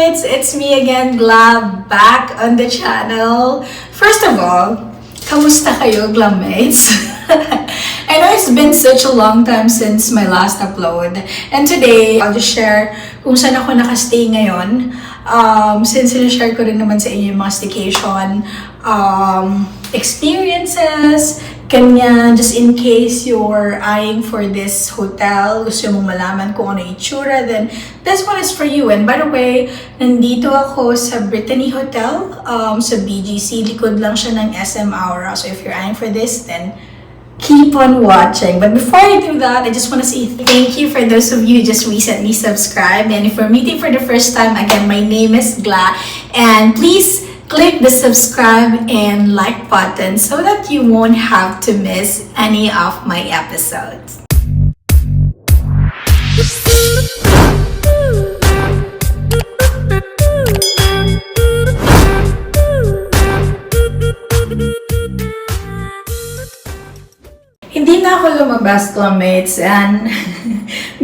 Glamites! It's me again, Gla, back on the channel. First of all, kamusta kayo, Glamites? I know it's been such a long time since my last upload. And today, I'll just share kung saan ako nakastay ngayon. Since sinashare ko rin naman sa inyo yung mga staycation experiences, kanya, just in case you're eyeing for this hotel, gusto mong malaman kung ano itsura, then this one is for you. And by the way, nandito ako sa Brittany Hotel, sa BGC. Likod lang siya ng SM Aura. So if you're eyeing for this, then keep on watching. But before I do that, I just want to say thank you for those of you who just recently subscribed. And if we're meeting for the first time, again, my name is Gla. And please click the subscribe and like button so that you won't have to miss any of my episodes. Hindi na ako lumabas, Glamites, and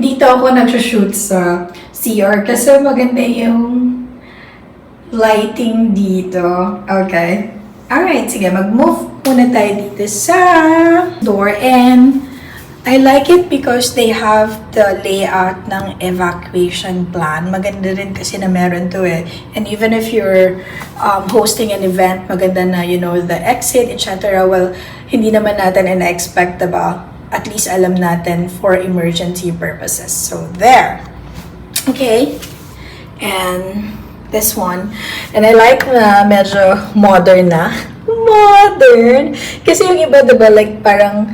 dito ako nag-shoot sa CR kasi maganda yung lighting dito. Okay. Alright, sige, mag-move muna tayo dito sa door. And I like it because they have the layout ng evacuation plan. Maganda rin kasi na meron to eh. And even if you're hosting an event, maganda na, you know, the exit, etc. Well, hindi naman natin in-expect, diba? At least alam natin for emergency purposes. So, there. Okay. And this one. And I like na medyo modern na. Modern! Kasi yung iba, diba, like parang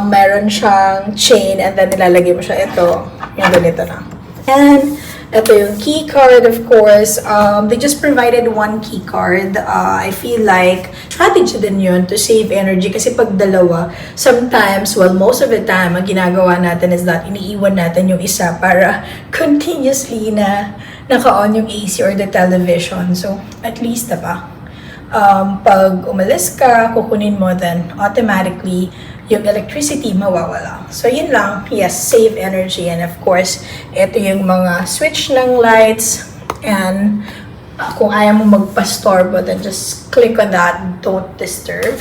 meron siyang chain and then nilalagay mo siya. Ito, yung ganito na. And ito yung key card, of course. They just provided one key card. I feel like strategy din yun to save energy. Kasi pag dalawa, sometimes, well, most of the time, ang ginagawa natin is that iniiwan natin yung isa para continuously na naka-on yung AC or the television. So, at least, diba? Pag umalis ka, kukunin mo, then automatically, yung electricity mawawala. So, yun lang. Yes, save energy. And of course, ito yung mga switch ng lights. And kung ayaw mo magpa-storbo, then just click on that, don't disturb.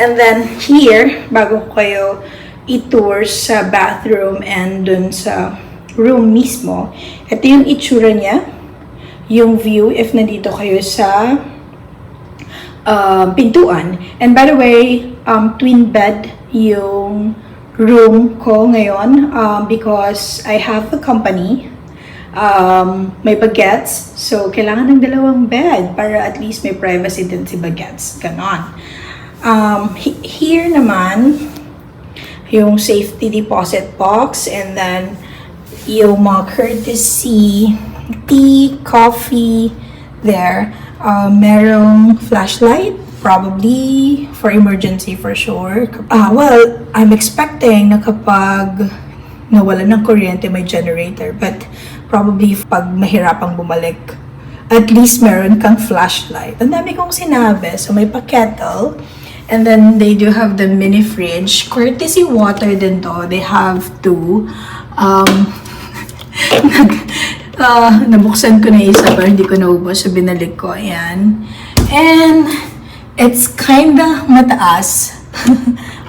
And then here, bago kayo i-tour sa bathroom and dun sa room mismo, ito yung itsura niya, yung view if nandito kayo sa pintuan. And by the way, twin bed yung room ko ngayon because I have a company. May bagets, so kailangan ng dalawang bed para at least may privacy din si bagets. Ganon. Here naman, yung safety deposit box, and then yung mga courtesy tea, coffee there. Merong flashlight, probably for emergency for sure. Well, I'm expecting na kapag nawala ng kuryente may generator, but probably pag mahirapang bumalik, at least meron kang flashlight. Ang dami kong sinabi. So may pa-kettle. And then they do have the mini fridge. Courtesy water din to. They have two. Nabuksan ko na isa pero hindi ko naubos. So binalik ko. Ayan. And it's kinda mataas.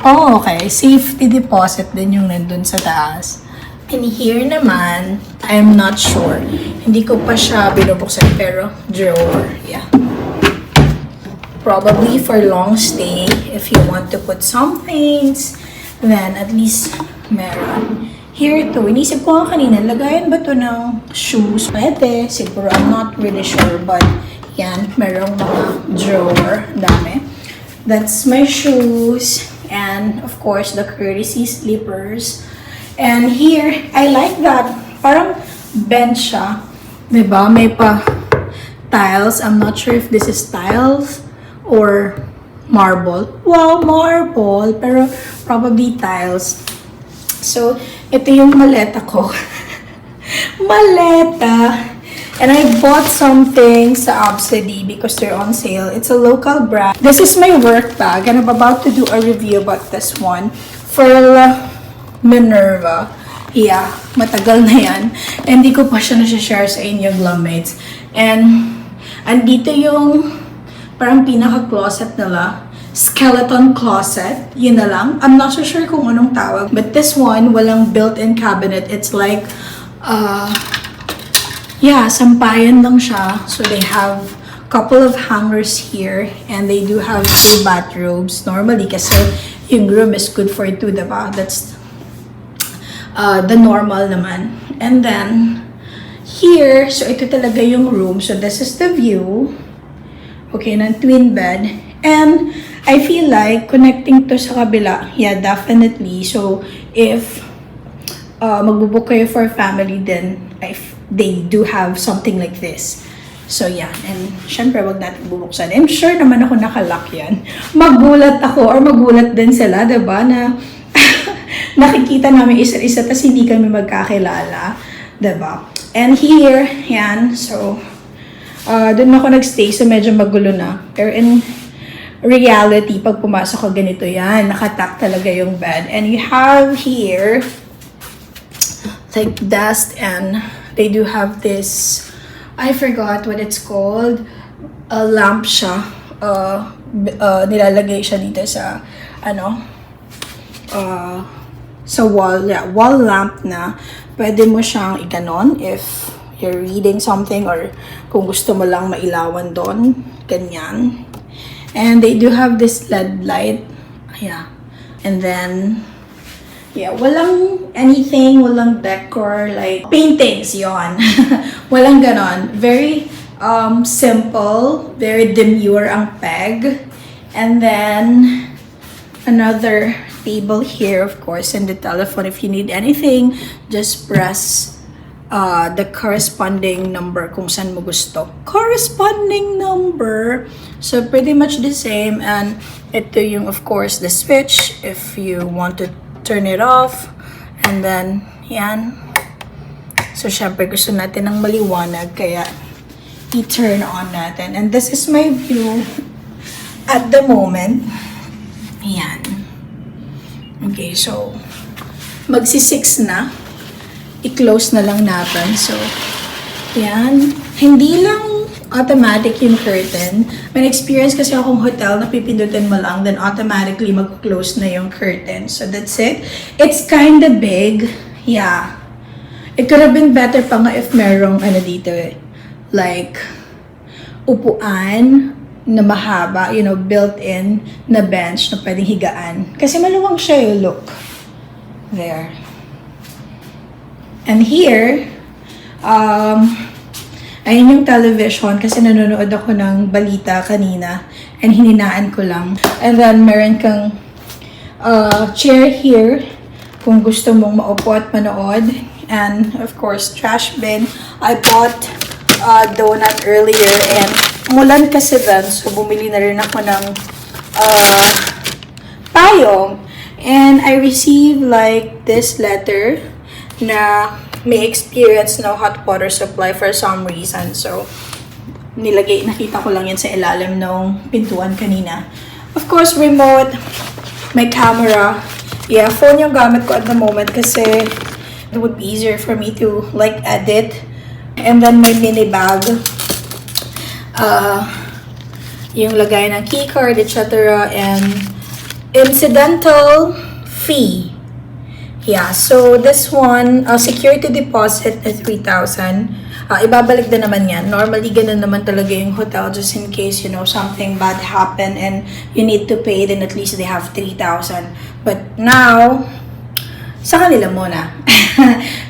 Oh, okay. Safety deposit din yung nandun sa taas. And here naman, I'm not sure. Hindi ko pa siya binubuksan pero drawer. Yeah. Probably for long stay, if you want to put some things, then at least meron. Here to, inisip ko nga kanina, lagayan ba to ng shoes? Pwede, siguro, I'm not really sure, but yan, merong mga drawer, dami. That's my shoes, and of course, the courtesy slippers. And here, I like that, parang bench siya, diba? May pa tiles, I'm not sure if this is tiles, or marble. Wow, marble! Pero probably tiles. So, ito yung maleta ko. Maleta! And I bought something sa Obsidy because they're on sale. It's a local brand. This is my work bag and I'm about to do a review about this one. For Minerva. Yeah, matagal na yan. Hindi ko pa siya nasa-share sa inyo, Glummates. And, andito yung parang pinaka-closet nila. Skeleton closet. Yun na lang. I'm not so sure kung anong tawag. But this one, walang built-in cabinet. It's like, yeah, sampayan lang siya. So, they have couple of hangers here. And they do have 2 bathrobes. Normally, kasi yung room is good for 2, diba? That's the normal naman. And then, here, so ito talaga yung room. So, this is the view. Okay, ng twin bed. And, I feel like, connecting to sa kabila. Yeah, definitely. So, if magbubook kayo for family, then they do have something like this. So, yeah. And, syempre, wag natin bubuksan. I'm sure naman ako nakalock yan. Magulat ako or magulat din sila, diba, na nakikita namin isa-isa tas hindi kami magkakilala. Diba? And here, yan. So, doon ako nagstay. So, medyo magulo na. Pero in reality, pag pumasok ko ganito yan, nakatak talaga yung bed. And you have here, like desk, and they do have this, I forgot what it's called, a lamp siya. Nilalagay siya dito sa, sa wall, yeah, wall lamp na pwede mo siyang iganon if you're reading something or kung gusto mo lang mailawan doon, ganyan. And they do have this LED light, yeah. And then, yeah, walang anything, walang decor, like paintings, yon. Walang ganon. Very simple, very demure ang peg. And then, another table here, of course, and the telephone. If you need anything, just press the corresponding number kung saan mo gusto. Corresponding number. So, pretty much the same. And ito yung, of course, the switch if you want to turn it off. And then, yan. So, syempre, gusto natin ng maliwanag. Kaya, i-turn on natin. And this is my view at the moment. Yan. Okay, so, magsi-6 na. I-close na lang natin. So, yan. Hindi lang automatic yung curtain. May experience kasi akong hotel na pipindutin mo lang, then automatically mag-close na yung curtain. So, that's it. It's kinda big. Yeah. It could have been better pa nga if merong dito like, upuan na mahaba, you know, built-in na bench na pwedeng higaan. Kasi maluwang siya yung look. There. And here, ayun yung television kasi nanonood ako ng balita kanina and hininaan ko lang. And then, meron kang chair here kung gusto mong maupo at manood. And, of course, trash bin. I bought donut earlier and umulan kasi then, so bumili na rin ako ng payong. And I received like this letter na may experience no hot water supply for some reason. So, nakita ko lang yan sa ilalim ng pintuan kanina. Of course, remote, my camera. Yeah, phone yung gamit ko at the moment kasi it would be easier for me to like edit. And then my mini bag. Yung lagay ng keycard, etc. And incidental fee. Yeah, so this one, security deposit at 3,000. Ibabalik din naman yan. Normally, ganun naman talaga yung hotel just in case, you know, something bad happen and you need to pay, then at least they have 3,000. But now, sa kanila muna.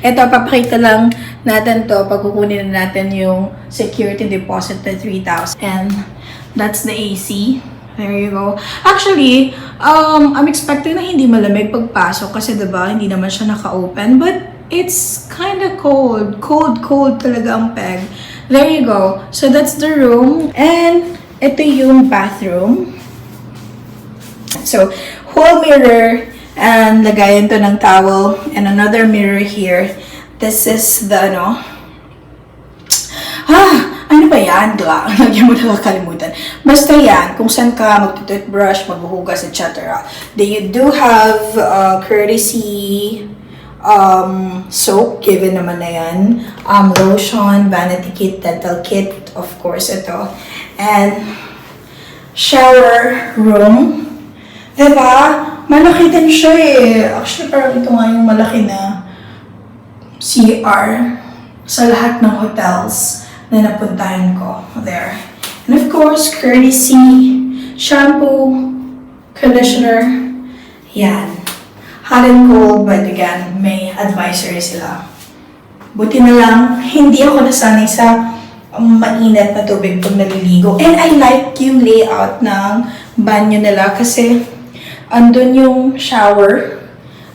Ito, papakita lang natin to pag kukunin na natin yung security deposit at 3,000. And that's the AC. There you go. Actually, I'm expecting na hindi malamig pagpasok kasi diba, hindi naman siya naka-open. But it's kind of cold. Cold talaga ang peg. There you go. So that's the room. And ito yung bathroom. So, whole mirror. And lagayan to ng towel. And another mirror here. This is the ano ba yan? Lagyan mo nakakalimutan. Basta yan, kung saan ka magtutoothbrush, maghuhugas, etc. They do have courtesy soap, given naman na yan. Lotion, vanity kit, dental kit, of course, ito. And shower room. Diba? Malaki din siya eh. Actually, parang ito nga yung malaki na CR sa lahat ng hotels na napuntahan ko. There. And of course, courtesy, shampoo, conditioner. Yan. Hot and cold, but again, may advisory sila. Buti na lang, hindi ako nasanay sa mainit na tubig pag naliligo. And I like yung layout ng banyo nila kasi andun yung shower,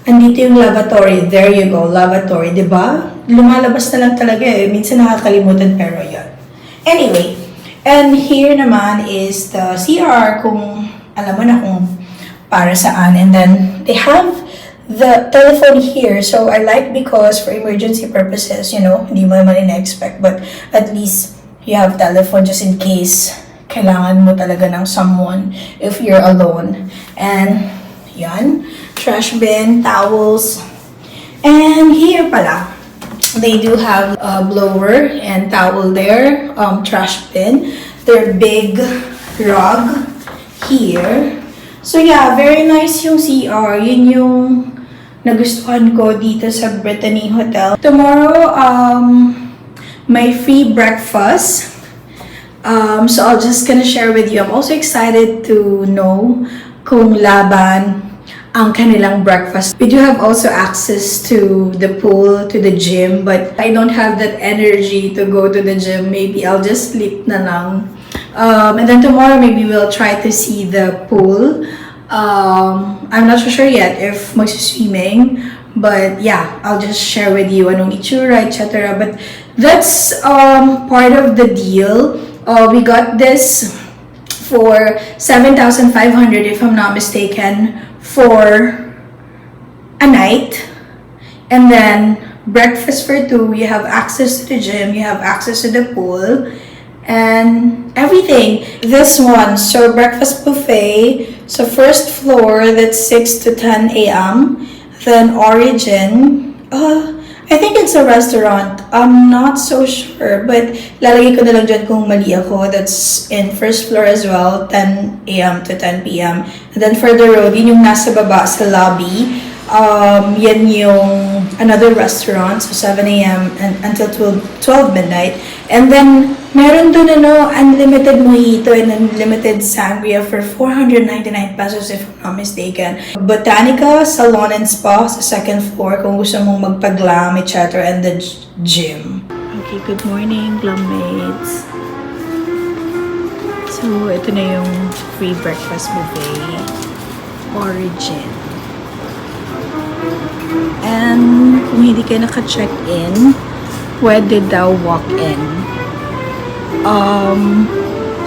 andito yung lavatory. There you go, lavatory, di ba? Lumalabas na lang talaga eh. Minsan nakakalimutan pero yun. Anyway, and here naman is the CR kung alam mo na kung para saan. And then they have the telephone here. So I like because for emergency purposes, you know, hindi mo naman ina-expect, but at least you have telephone just in case kailangan mo talaga ng someone if you're alone. And yan, trash bin, towels. And here pala, they do have a blower and towel there, trash bin. Their big rug here. So yeah, very nice yung CR. Yun yung nagustuhan ko dito sa Brittany Hotel. Tomorrow, may free breakfast. So I'll just gonna share with you. I'm also excited to know kung laban ang kanilang breakfast. We do have also access to the pool, to the gym, but I don't have that energy to go to the gym. Maybe I'll just sleep na lang. And then tomorrow maybe we'll try to see the pool. I'm not so sure yet if magsiswimming, but yeah, I'll just share with you anong itsura, etc. But that's part of the deal. We got this for 7,500 if I'm not mistaken for a night, and then breakfast for two. You have access to the gym, you have access to the pool, and everything. This one, so breakfast buffet, so first floor, that's 6 to 10 a.m. Then Origin, I think it's a restaurant. I'm not so sure, but lalagay ko na lang dyan kung mali ako. That's in first floor as well, 10 a.m. to 10 p.m. And then further road, yun yung nasa baba sa lobby. Yan yung another restaurant, so 7 a.m. and until 12 midnight. And then, meron dun unlimited mojito and unlimited sangria for 499 pesos if I'm not mistaken. Botanica, salon and spa sa second floor kung gusto mong magpa-glam, etc. And the gym. Okay, good morning, Glammates. So, ito na yung free breakfast buffet. Origin. And kung hindi kayo naka-check-in, pwede daw walk-in.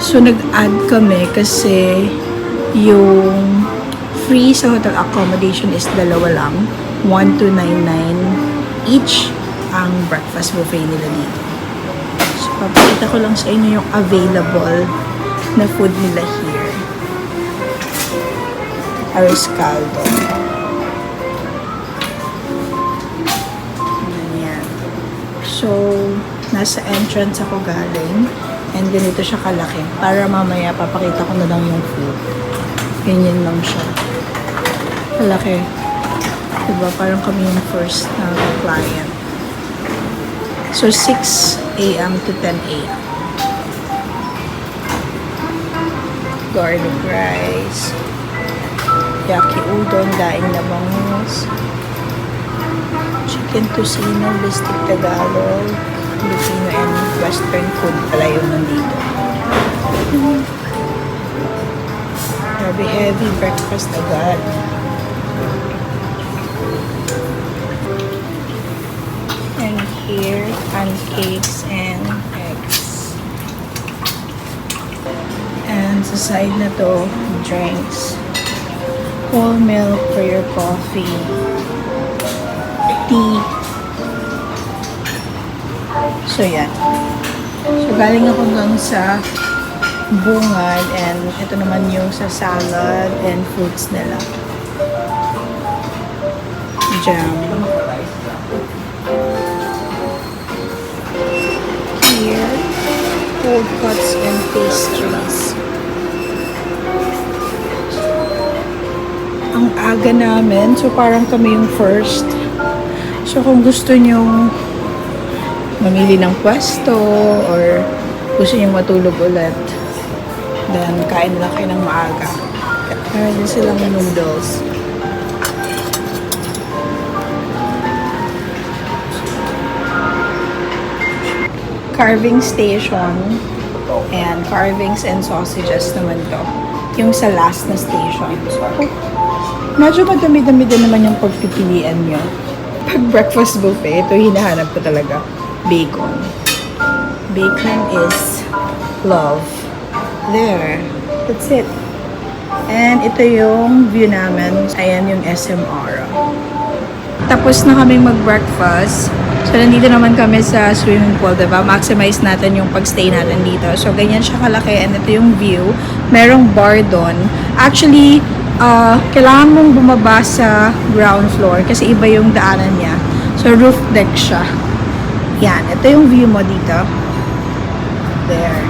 So nag-add kami kasi yung free sa hotel accommodation is dalawa lang, 1,299 each ang breakfast buffet nila dito. So papakita ko lang sa inyo yung available na food nila here. Arroz caldo. So, nasa entrance ako galing and ganito siya kalaki. Para mamaya papakita ko na lang yung food. Ganyan lang siya. Kalaki. Diba? Parang kami yung first na client. So, 6 a.m. to 10 a.m. Garlic rice. Yaki udon, daing na bangus. Chicken tocino, bistic Tagalog, Filipino and Western food pala yung nandito. Grabe heavy breakfast agad. And here, pancakes and eggs. And sa side na to, drinks. Whole milk for your coffee. Tea. So, yan. So, galing ako lang sa bungad and ito naman yung sa salad and fruits nila. Jam. cold cuts and pastries. Ang aga namin, so parang kami yung first. So kung gusto nyong mamili ng pwesto or gusto nyong matulog ulit, then kain lang kayo ng maaga. Meron din silang noodles. Carving station. And carvings and sausages naman to. Yung sa last na station. So, medyo madami-dami din naman yung pagpipilian nyo. Pag breakfast buffet, ito hinahanap ko talaga. Bacon. Bacon is love. There. That's it. And ito yung view namin. Ayan yung SMR. Tapos na kaming mag-breakfast. So, nandito naman kami sa swimming pool, diba? Maximize natin yung pagstay natin dito. So, ganyan siya kalaki. And ito yung view. Merong bar doon. Actually, kailangan mong bumaba sa ground floor kasi iba yung daanan niya. So, roof deck siya. Yan. Ito yung view mo dito. There.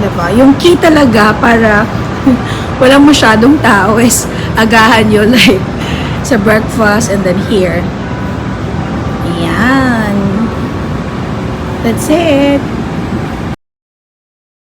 Diba? Yung key talaga para walang masyadong tao is agahan nyo like sa breakfast and then here. Yan. That's it.